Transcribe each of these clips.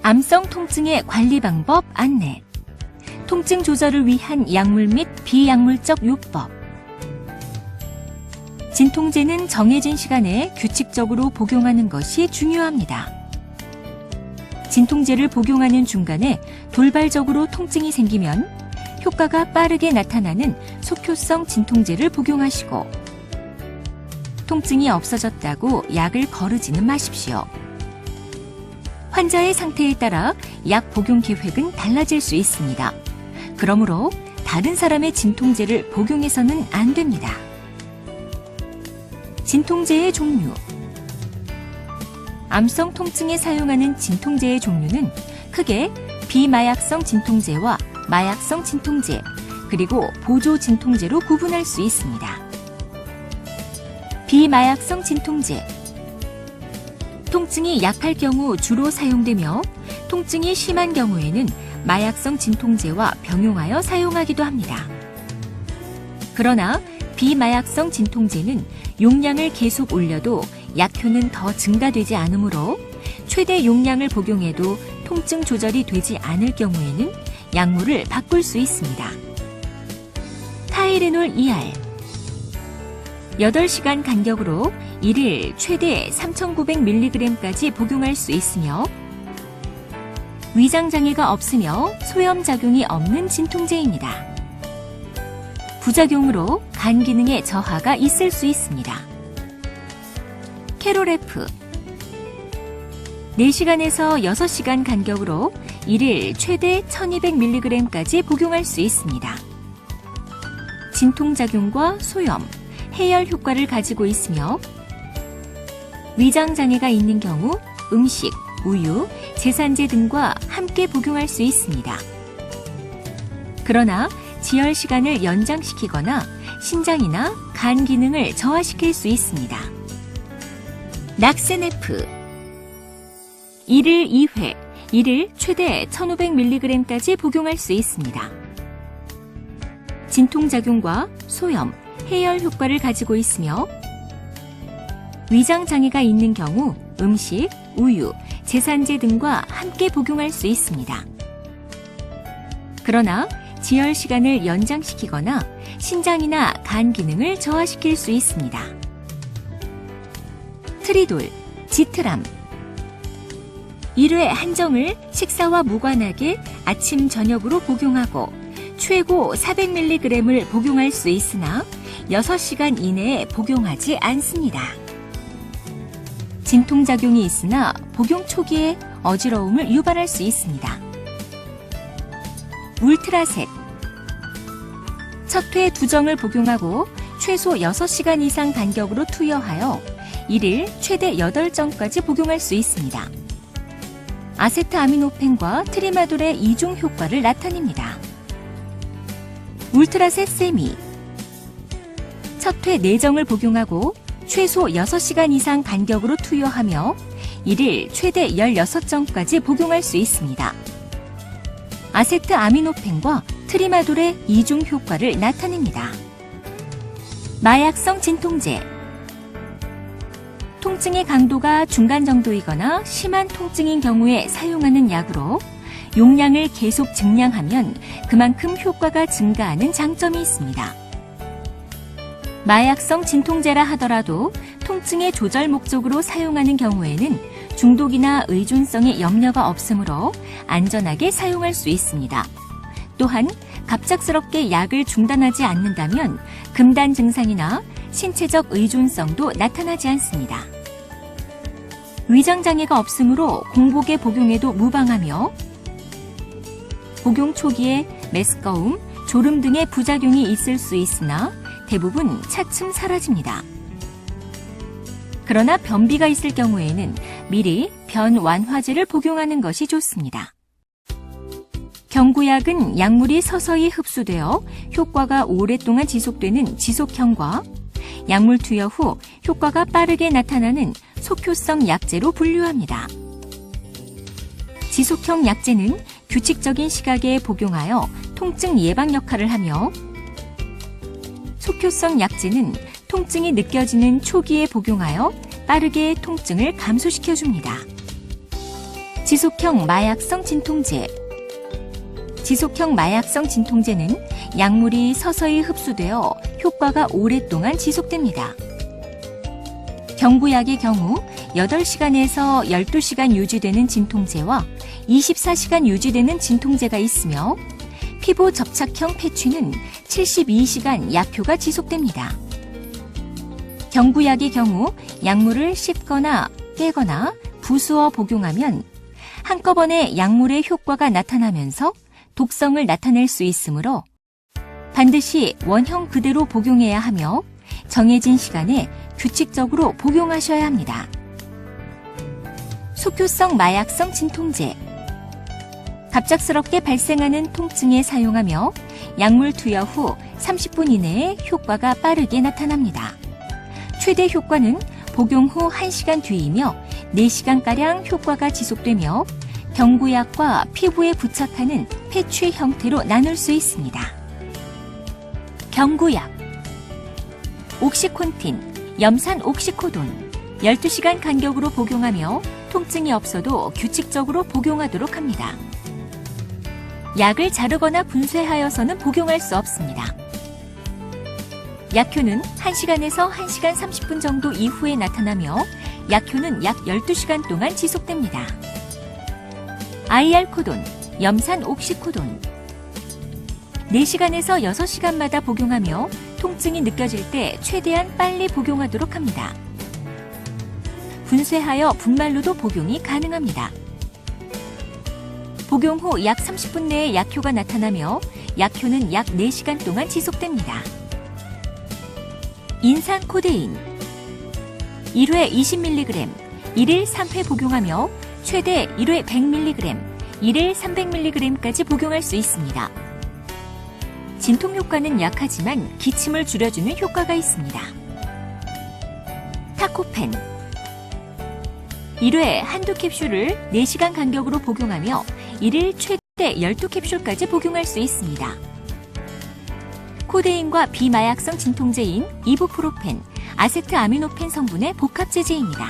암성 통증의 관리 방법 안내. 통증 조절을 위한 약물 및 비약물적 요법. 진통제는 정해진 시간에 규칙적으로 복용하는 것이 중요합니다. 진통제를 복용하는 중간에 돌발적으로 통증이 생기면 효과가 빠르게 나타나는 속효성 진통제를 복용하시고, 통증이 없어졌다고 약을 거르지는 마십시오. 환자의 상태에 따라 약 복용 계획은 달라질 수 있습니다. 그러므로 다른 사람의 진통제를 복용해서는 안 됩니다. 진통제의 종류. 암성 통증에 사용하는 진통제의 종류는 크게 비마약성 진통제와 마약성 진통제, 그리고 보조 진통제로 구분할 수 있습니다. 비마약성 진통제. 통증이 약할 경우 주로 사용되며, 통증이 심한 경우에는 마약성 진통제와 병용하여 사용하기도 합니다. 그러나 비마약성 진통제는 용량을 계속 올려도 약효는 더 증가되지 않으므로 최대 용량을 복용해도 통증 조절이 되지 않을 경우에는 약물을 바꿀 수 있습니다. 타이레놀 ER. 8시간 간격으로 1일 최대 3,900mg까지 복용할 수 있으며, 위장장애가 없으며 소염작용이 없는 진통제입니다. 부작용으로 간 기능에 저하가 있을 수 있습니다. 캐로레프. 4시간에서 6시간 간격으로 1일 최대 1200mg까지 복용할 수 있습니다. 진통작용과 소염, 해열 효과를 가지고 있으며, 위장장애가 있는 경우 음식, 우유, 제산제 등과 함께 복용할 수 있습니다. 그러나 지혈 시간을 연장시키거나 신장이나 간 기능을 저하시킬 수 있습니다. 낙세네프. 1일 2회, 1일 최대 1500mg까지 복용할 수 있습니다. 진통작용과 소염, 해열 효과를 가지고 있으며, 위장장애가 있는 경우 음식, 우유, 제산제 등과 함께 복용할 수 있습니다. 그러나 지혈 시간을 연장시키거나 신장이나 간 기능을 저하시킬 수 있습니다. 트리돌, 지트람. 1회 한정을 식사와 무관하게 아침, 저녁으로 복용하고 최고 400mg을 복용할 수 있으나 6시간 이내에 복용하지 않습니다. 진통작용이 있으나 복용 초기에 어지러움을 유발할 수 있습니다. 울트라셋. 첫 회 2정을 복용하고 최소 6시간 이상 간격으로 투여하여 1일 최대 8정까지 복용할 수 있습니다. 아세트아미노펜과 트리마돌의 이중 효과를 나타냅니다. 울트라셋 세미. 첫 회 4정을 복용하고 최소 6시간 이상 간격으로 투여하며 1일 최대 16정까지 복용할 수 있습니다. 아세트아미노펜과 트리마돌의 이중 효과를 나타냅니다. 마약성 진통제. 통증의 강도가 중간 정도이거나 심한 통증인 경우에 사용하는 약으로 용량을 계속 증량하면 그만큼 효과가 증가하는 장점이 있습니다. 마약성 진통제라 하더라도 통증의 조절 목적으로 사용하는 경우에는 중독이나 의존성의 염려가 없으므로 안전하게 사용할 수 있습니다. 또한 갑작스럽게 약을 중단하지 않는다면 금단 증상이나 신체적 의존성도 나타나지 않습니다. 위장장애가 없으므로 공복에 복용해도 무방하며, 복용 초기에 메스꺼움, 졸음 등의 부작용이 있을 수 있으나 대부분 차츰 사라집니다. 그러나 변비가 있을 경우에는 미리 변완화제를 복용하는 것이 좋습니다. 경구약은 약물이 서서히 흡수되어 효과가 오랫동안 지속되는 지속형과 약물 투여 후 효과가 빠르게 나타나는 속효성 약제로 분류합니다. 지속형 약제는 규칙적인 시각에 복용하여 통증 예방 역할을 하며, 속효성 약제는 통증이 느껴지는 초기에 복용하여 빠르게 통증을 감소시켜줍니다. 지속형 마약성 진통제. 지속형 마약성 진통제는 약물이 서서히 흡수되어 효과가 오랫동안 지속됩니다. 경구약의 경우 8시간에서 12시간 유지되는 진통제와 24시간 유지되는 진통제가 있으며 피부 접착형 패취는 72시간 약효가 지속됩니다. 경구약의 경우 약물을 씹거나 깨거나 부수어 복용하면 한꺼번에 약물의 효과가 나타나면서 독성을 나타낼 수 있으므로 반드시 원형 그대로 복용해야 하며 정해진 시간에 규칙적으로 복용하셔야 합니다. 속효성 마약성 진통제. 갑작스럽게 발생하는 통증에 사용하며 약물 투여 후 30분 이내에 효과가 빠르게 나타납니다. 최대 효과는 복용 후 1시간 뒤이며 4시간가량 효과가 지속되며 경구약과 피부에 부착하는 패취 형태로 나눌 수 있습니다. 경구약. 옥시콘틴, 염산 옥시코돈. 12시간 간격으로 복용하며 통증이 없어도 규칙적으로 복용하도록 합니다. 약을 자르거나 분쇄하여서는 복용할 수 없습니다. 약효는 1시간에서 1시간 30분 정도 이후에 나타나며 약효는 약 12시간 동안 지속됩니다. IR-코돈, 염산 옥시코돈. 4시간에서 6시간마다 복용하며 통증이 느껴질 때 최대한 빨리 복용하도록 합니다. 분쇄하여 분말로도 복용이 가능합니다. 복용 후 약 30분 내에 약효가 나타나며 약효는 약 4시간 동안 지속됩니다. 인산코데인. 1회 20mg, 1일 3회 복용하며 최대 1회 100mg, 1일 300mg까지 복용할 수 있습니다. 진통 효과는 약하지만 기침을 줄여주는 효과가 있습니다. 타코펜. 1회 한두 캡슐을 4시간 간격으로 복용하며 1일 최대 12캡슐까지 복용할 수 있습니다. 코데인과 비마약성 진통제인 이부프로펜, 아세트아미노펜 성분의 복합제제입니다.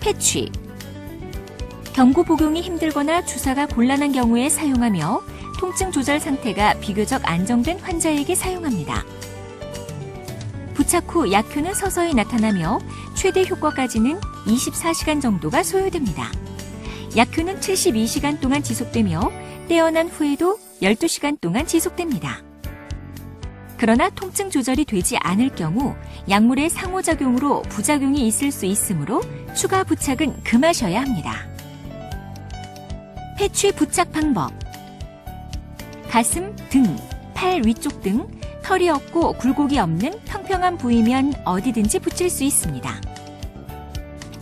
패취. 경구 복용이 힘들거나 주사가 곤란한 경우에 사용하며 통증 조절 상태가 비교적 안정된 환자에게 사용합니다. 부착 후 약효는 서서히 나타나며 최대 효과까지는 24시간 정도가 소요됩니다. 약효는 72시간 동안 지속되며 떼어난 후에도 12시간 동안 지속됩니다. 그러나 통증 조절이 되지 않을 경우 약물의 상호작용으로 부작용이 있을 수 있으므로 추가 부착은 금하셔야 합니다. 패취 부착 방법. 가슴, 등, 팔 위쪽 등 털이 없고 굴곡이 없는 평평한 부위면 어디든지 붙일 수 있습니다.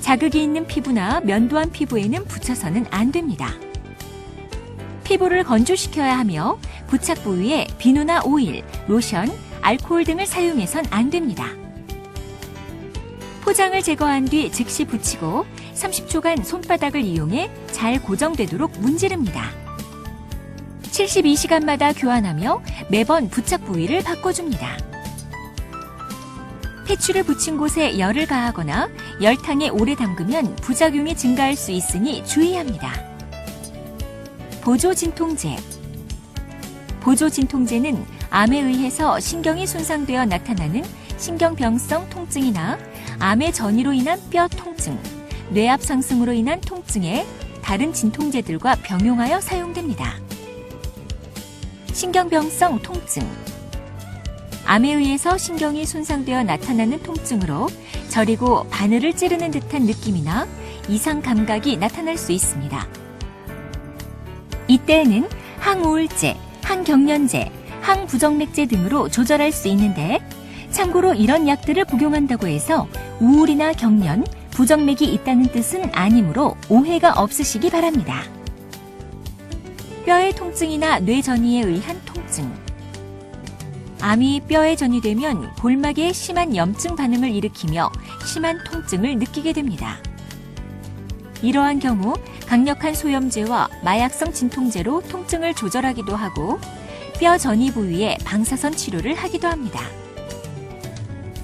자극이 있는 피부나 면도한 피부에는 붙여서는 안 됩니다. 피부를 건조시켜야 하며 부착 부위에 비누나 오일, 로션, 알코올 등을 사용해선 안 됩니다. 포장을 제거한 뒤 즉시 붙이고 30초간 손바닥을 이용해 잘 고정되도록 문지릅니다. 72시간마다 교환하며 매번 부착 부위를 바꿔줍니다. 패취를 붙인 곳에 열을 가하거나 열탕에 오래 담그면 부작용이 증가할 수 있으니 주의합니다. 보조진통제. 보조진통제는 암에 의해서 신경이 손상되어 나타나는 신경병성 통증이나 암의 전이로 인한 뼈 통증, 뇌압 상승으로 인한 통증에 다른 진통제들과 병용하여 사용됩니다. 신경병성 통증. 암에 의해서 신경이 손상되어 나타나는 통증으로 저리고 바늘을 찌르는 듯한 느낌이나 이상 감각이 나타날 수 있습니다. 이때에는 항우울제, 항경련제, 항부정맥제 등으로 조절할 수 있는데 참고로 이런 약들을 복용한다고 해서 우울이나 경련, 부정맥이 있다는 뜻은 아니므로 오해가 없으시기 바랍니다. 뼈의 통증이나 뇌전이에 의한 통증. 암이 뼈에 전이되면 골막에 심한 염증 반응을 일으키며 심한 통증을 느끼게 됩니다. 이러한 경우 강력한 소염제와 마약성 진통제로 통증을 조절하기도 하고 뼈 전이 부위에 방사선 치료를 하기도 합니다.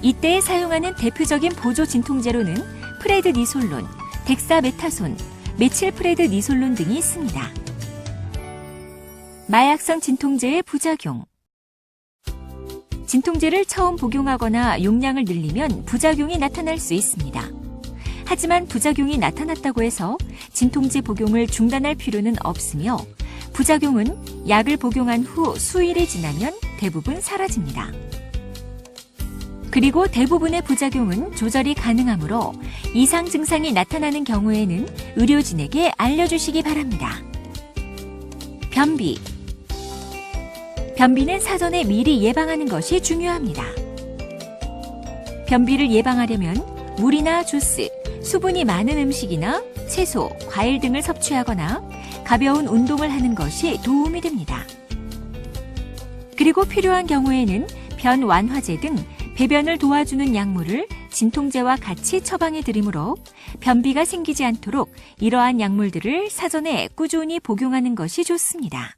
이때 사용하는 대표적인 보조 진통제로는 프레드니솔론, 덱사메타손, 메칠프레드니솔론 등이 있습니다. 마약성 진통제의 부작용. 진통제를 처음 복용하거나 용량을 늘리면 부작용이 나타날 수 있습니다. 하지만 부작용이 나타났다고 해서 진통제 복용을 중단할 필요는 없으며 부작용은 약을 복용한 후 수일이 지나면 대부분 사라집니다. 그리고 대부분의 부작용은 조절이 가능하므로 이상 증상이 나타나는 경우에는 의료진에게 알려주시기 바랍니다. 변비. 변비는 사전에 미리 예방하는 것이 중요합니다. 변비를 예방하려면 물이나 주스, 수분이 많은 음식이나 채소, 과일 등을 섭취하거나 가벼운 운동을 하는 것이 도움이 됩니다. 그리고 필요한 경우에는 변 완화제 등 배변을 도와주는 약물을 진통제와 같이 처방해 드리므로 변비가 생기지 않도록 이러한 약물들을 사전에 꾸준히 복용하는 것이 좋습니다.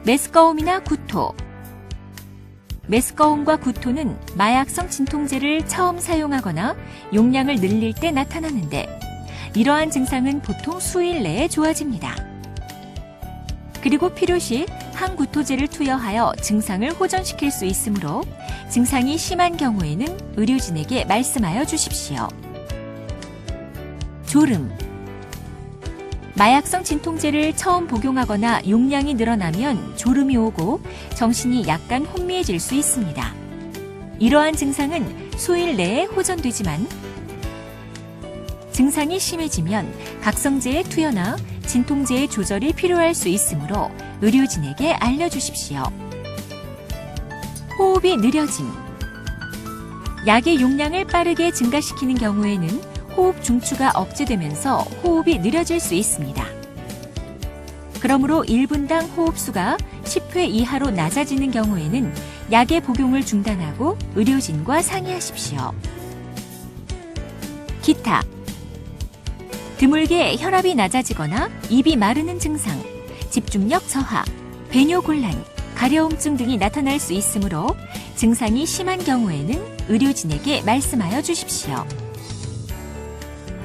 메스꺼움이나 구토. 메스꺼움과 구토는 마약성 진통제를 처음 사용하거나 용량을 늘릴 때 나타나는데 이러한 증상은 보통 수일 내에 좋아집니다. 그리고 필요시 항구토제를 투여하여 증상을 호전시킬 수 있으므로 증상이 심한 경우에는 의료진에게 말씀하여 주십시오. 졸음. 마약성 진통제를 처음 복용하거나 용량이 늘어나면 졸음이 오고 정신이 약간 혼미해질 수 있습니다. 이러한 증상은 수일 내에 호전되지만 증상이 심해지면 각성제의 투여나 진통제의 조절이 필요할 수 있으므로 의료진에게 알려주십시오. 호흡이 느려짐. 약의 용량을 빠르게 증가시키는 경우에는 호흡 중추가 억제되면서 호흡이 느려질 수 있습니다. 그러므로 1분당 호흡수가 10회 이하로 낮아지는 경우에는 약의 복용을 중단하고 의료진과 상의하십시오. 기타. 드물게 혈압이 낮아지거나 입이 마르는 증상, 집중력 저하, 배뇨곤란, 가려움증 등이 나타날 수 있으므로 증상이 심한 경우에는 의료진에게 말씀하여 주십시오.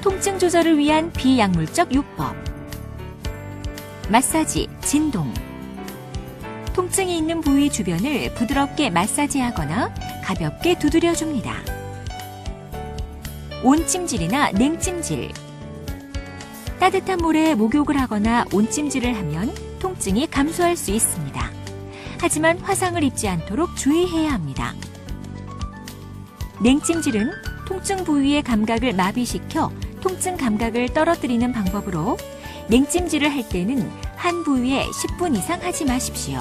통증 조절을 위한 비약물적 요법. 마사지, 진동. 통증이 있는 부위 주변을 부드럽게 마사지하거나 가볍게 두드려줍니다. 온찜질이나 냉찜질. 따뜻한 물에 목욕을 하거나 온찜질을 하면 통증이 감소할 수 있습니다. 하지만 화상을 입지 않도록 주의해야 합니다. 냉찜질은 통증 부위의 감각을 마비시켜 통증 감각을 떨어뜨리는 방법으로 냉찜질을 할 때는 한 부위에 10분 이상 하지 마십시오.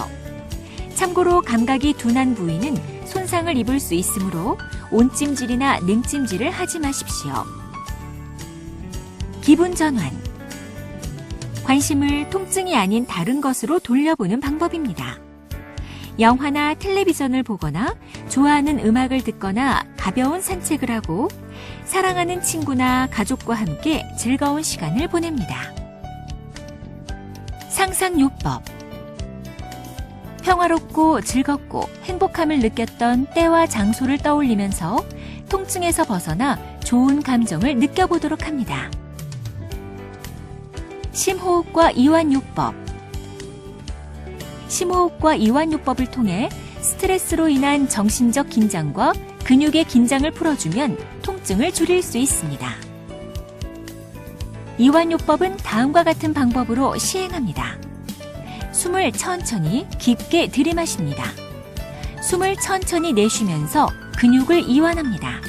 참고로 감각이 둔한 부위는 손상을 입을 수 있으므로 온찜질이나 냉찜질을 하지 마십시오. 기분 전환. 관심을 통증이 아닌 다른 것으로 돌려보는 방법입니다. 영화나 텔레비전을 보거나 좋아하는 음악을 듣거나 가벼운 산책을 하고 사랑하는 친구나 가족과 함께 즐거운 시간을 보냅니다. 상상요법. 평화롭고 즐겁고 행복함을 느꼈던 때와 장소를 떠올리면서 통증에서 벗어나 좋은 감정을 느껴보도록 합니다. 심호흡과 이완요법. 심호흡과 이완요법을 통해 스트레스로 인한 정신적 긴장과 근육의 긴장을 풀어주면 통증을 줄일 수 있습니다. 이완요법은 다음과 같은 방법으로 시행합니다. 숨을 천천히 깊게 들이마십니다. 숨을 천천히 내쉬면서 근육을 이완합니다.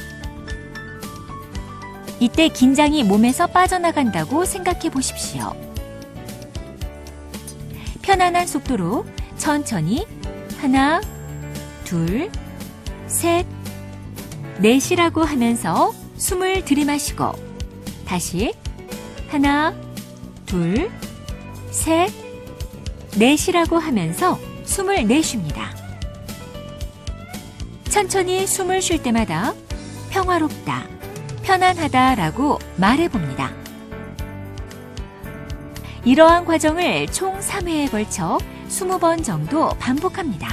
이때 긴장이 몸에서 빠져나간다고 생각해 보십시오. 편안한 속도로 천천히 하나, 둘, 셋, 넷이라고 하면서 숨을 들이마시고 다시 하나, 둘, 셋, 넷이라고 하면서 숨을 내쉽니다. 천천히 숨을 쉴 때마다 평화롭다, 편안하다라고 말해봅니다. 이러한 과정을 총 3회에 걸쳐 20번 정도 반복합니다.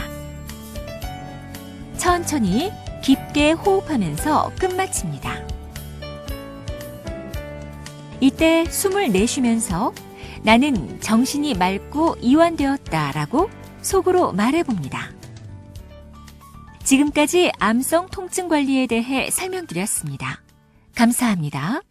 천천히 깊게 호흡하면서 끝마칩니다. 이때 숨을 내쉬면서 나는 정신이 맑고 이완되었다라고 속으로 말해봅니다. 지금까지 암성 통증 관리에 대해 설명드렸습니다. 감사합니다.